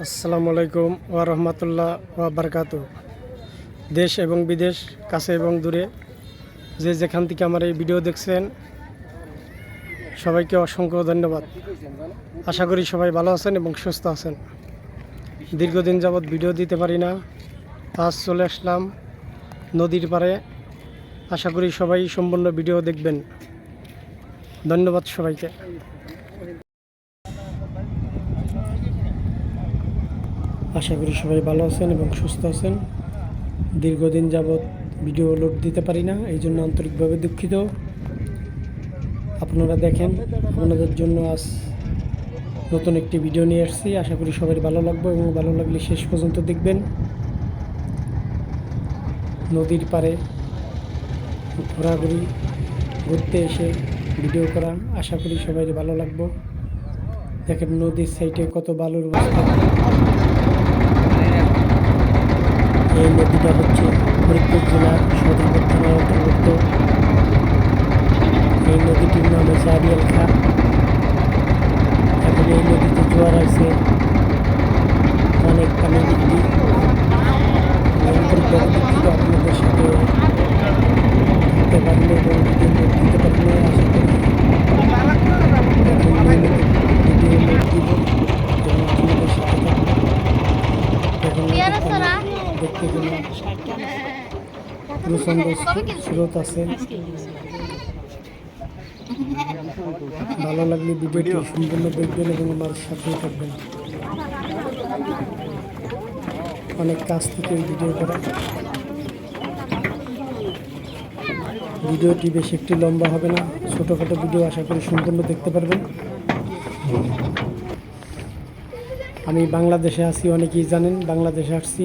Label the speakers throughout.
Speaker 1: আসসালামু আলাইকুম ওয়া রাহমাতুল্লাহ ওয়া বারাকাতুহু। দেশ এবং বিদেশ, কাছে এবং দূরে যে যেখান থেকে আমার এই ভিডিও দেখছেন সবাইকে অসংখ্য ধন্যবাদ। আশা করি সবাই ভালো আছেন এবং সুস্থ আছেন। দীর্ঘদিন যাবৎ ভিডিও দিতে পারি না, আজ চলে আসলাম নদীর পাড়ে। আশা করি সবাই সম্পূর্ণ ভিডিও দেখবেন। ধন্যবাদ সবাইকে। আশা করি সবাই ভালো আছেন এবং সুস্থ আছেন। দীর্ঘদিন যাবৎ ভিডিও লোড দিতে পারি না, এই জন্য আন্তরিকভাবে দুঃখিত। আপনারা দেখেন, আপনাদের জন্য আজ নতুন একটি ভিডিও নিয়ে আসছি। আশা করি সবাই ভালো লাগবে এবং ভালো লাগলে শেষ পর্যন্ত দেখবেন। নদীর পাড়ে ঘোরাঘুরি, ঘুরতে এসে ভিডিও করা, আশা করি সবাই ভালো লাগবে। দেখেন নদীর সাইডে কত বালুর অবস্থা। এই নদীটা হচ্ছে ফরিদপুর জেলার সদরপুর থানার অন্তর্ভুক্ত। এই নদীটির নাম হচ্ছে আরিয়াল খাঁ। এখন এই নদীতে জোয়ার আছে, অনেক পানি বৃদ্ধি। দুঃখিত আপনাদের সাথে থাকতে পারলে এবং ভিডিও লোড দিতে পারলে আশা করি এখন ভিডিও লোড দিব এবং আপনাদের সাথে থাকবো। এখন দেখতে গেলে প্রচণ্ড স্রোত আছে। ভালো লাগলে ভিডিওটি সম্পূর্ণ দেখবেন এবং আমার সাথেই থাকবেন। অনেক কাছ থেকে এই ভিডিও করা। ভিডিওটি বেশি একটি লম্বা হবে না, ছোটোখাটো ভিডিও, আশা করি সম্পূর্ণ দেখতে পারবেন। আমি বাংলাদেশে আছি, অনেকেই জানেন বাংলাদেশে আসছি।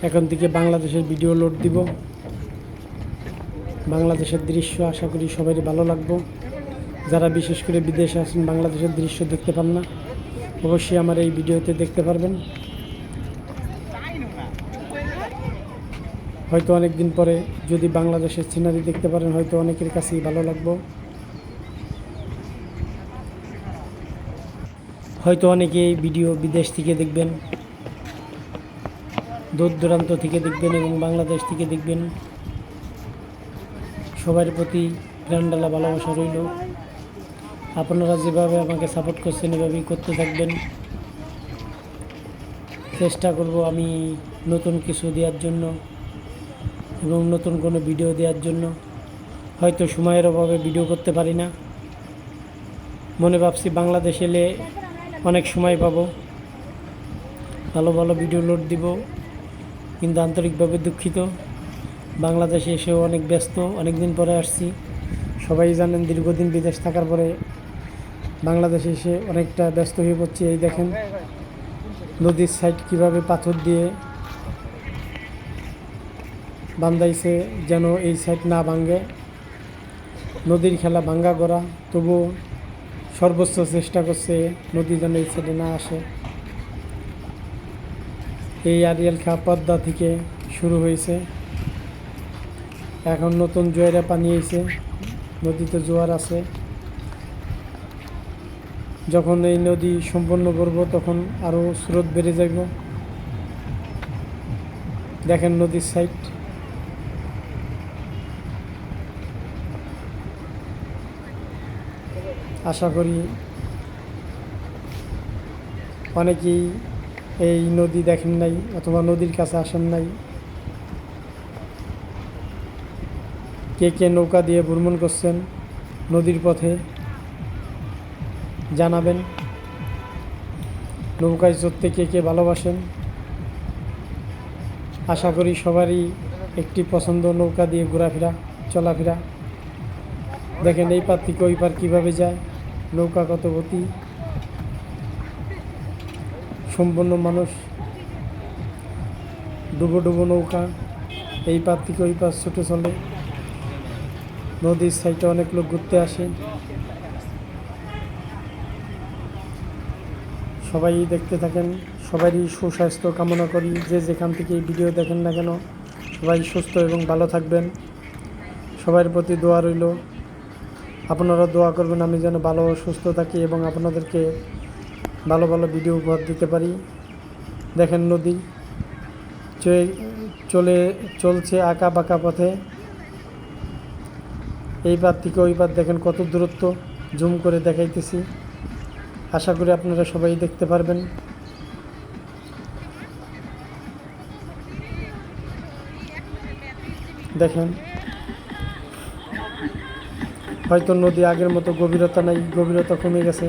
Speaker 1: এখন থেকে বাংলাদেশের ভিডিও লোড দিব। বাংলাদেশের দৃশ্য আশা করি সবাই ভালো লাগবে। যারা বিশেষ করে বিদেশে আছেন, বাংলাদেশের দৃশ্য দেখতে পান না, অবশ্যই আমার এই ভিডিওতে দেখতে পারবেন। হয়তো অনেক দিন পরে যদি বাংলাদেশের সিনারি দেখতে পারেন, হয়তো অনেকের কাছেই ভালো লাগবে। হয়তো অনেকে এই ভিডিও বিদেশ থেকে দেখবেন, দূর দূরান্ত থেকে দেখবেন এবং বাংলাদেশ থেকে দেখবেন। সবার প্রতি প্রাণঢালা ভালোবাসা রইল। আপনারা যেভাবে আমাকে সাপোর্ট করছেন এভাবেই করতে থাকবেন। চেষ্টা করব আমি নতুন কিছু দেওয়ার জন্য এবং নতুন কোনো ভিডিও দেওয়ার জন্য। হয়তো সময়ের অভাবে ভিডিও করতে পারি না। মনে ভাবছি বাংলাদেশ এলে অনেক সময় পাবো, ভালো ভালো ভিডিও লোড দিব, কিন্তু আন্তরিকভাবে দুঃখিত। বাংলাদেশে এসেও অনেক ব্যস্ত, অনেক দিন পরে আসছি। সবাই জানেন দীর্ঘদিন বিদেশ থাকার পরে বাংলাদেশে এসে অনেকটা ব্যস্ত হয়ে পড়ছি। এই দেখেন নদীর সাইড কিভাবে পাথর দিয়ে বান্ধাইছে যেন এই সাইড না ভাঙে। নদীর খেলা ভাঙ্গা গড়া, তবুও সর্বোচ্চ চেষ্টা করছে নদী যেন এই সাইডে না আসে। এই আরিয়াল খাঁ পদ্মা থেকে শুরু হয়েছে, এখন নতুন জোয়ারে পানি এসে নদীতে জোয়ার আছে। যখন এই নদী সম্পূর্ণ করব তখন আরও স্রোত বেড়ে যাব। দেখেন নদীর সাইড। আশা করি অনেকেই এই নদী দেখেন নাই অথবা নদীর কাছে আসেন নাই। কে কে নৌকা দিয়ে ভ্রমণ করছেন নদীর পথে জানাবেন। নৌকায় চড়তে কে কে ভালোবাসেন। আশা করি সবারই একটি পছন্দ নৌকা দিয়ে ঘোরাফেরা, চলাফেরা। দেখেন এই পার থেকে ওই পার কীভাবে যায়, নৌকা কত গতি। সম্পূর্ণ মানুষ ডুবো ডুবো নৌকা, এই পার থেকে ওই পার ছুটে চলে। নদীর সাইডে অনেক লোক ঘুরতে আসে। সবাই দেখতে থাকেন, সবারই সুস্বাস্থ্য কামনা করি। যে যেখান থেকে এই ভিডিও দেখেন না কেন, সবাই সুস্থ এবং ভালো থাকবেন। সবার প্রতি দোয়া রইল। আপনারা দোয়া করবেন আমি যেন ভালো ও সুস্থ থাকি এবং আপনাদেরকে ভালো ভালো ভিডিও উপহার দিতে পারি। দেখেন নদী চলছে আঁকা বাঁকা পথে, এই পার থেকে ওই পার দেখেন কত দূরত্ব, জুম করে দেখাইতেছি। আশা করি আপনারা সবাই দেখতে পারবেন। দেখেন হয়তো নদী আগের মতো গভীরতা নাই, গভীরতা কমে গেছে।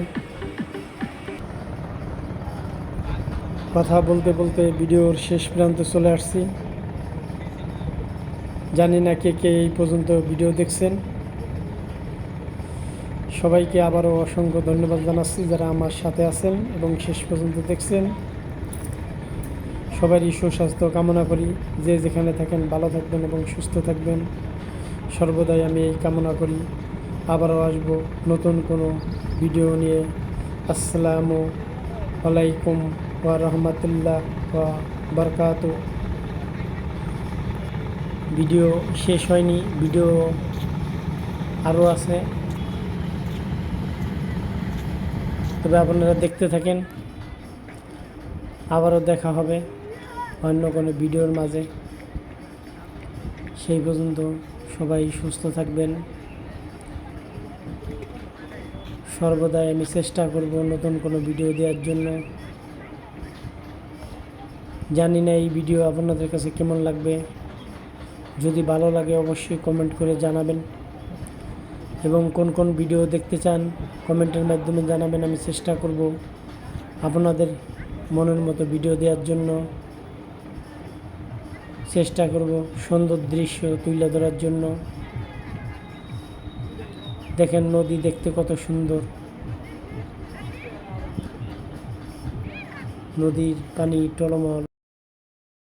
Speaker 1: কথা বলতে বলতে ভিডিওর শেষ প্রান্তে চলে আসছি। জানি না কে কে এই পর্যন্ত ভিডিও দেখছেন। সবাইকে আবারও অসংখ্য ধন্যবাদ জানাচ্ছি যারা আমার সাথে আছেন এবং শেষ পর্যন্ত দেখছেন। সবারই সুস্বাস্থ্য কামনা করি। যে যেখানে থাকেন ভালো থাকবেন এবং সুস্থ থাকবেন, সর্বদাই আমি এই কামনা করি। আবারও আসবো নতুন কোনো ভিডিও নিয়ে। আসসালামু আলাইকুম ওয়া রাহমাতুল্লাহ ওয়া বারাকাতু। ভিডিও শেষ হয়নি, ভিডিও আরও আছে, তবে আপনারা দেখতে থাকেন। আবারও দেখা হবে অন্য কোনো ভিডিওর মাঝে। সেই পর্যন্ত সবাই সুস্থ থাকবেন। সর্বদাই আমি চেষ্টা করব নতুন কোনো ভিডিও দেওয়ার জন্য। জানি না এই ভিডিও আপনাদের কাছে কেমন লাগবে। যদি ভালো লাগে অবশ্যই কমেন্ট করে জানাবেন এবং কোন কোন ভিডিও দেখতে চান কমেন্টের মাধ্যমে জানাবেন। আমি চেষ্টা করব আপনাদের মনের মতো ভিডিও দেওয়ার জন্য, চেষ্টা করব সুন্দর দৃশ্য তুলে ধরার জন্য। দেখেন নদী দেখতে কত সুন্দর, নদীর পানি টলমল।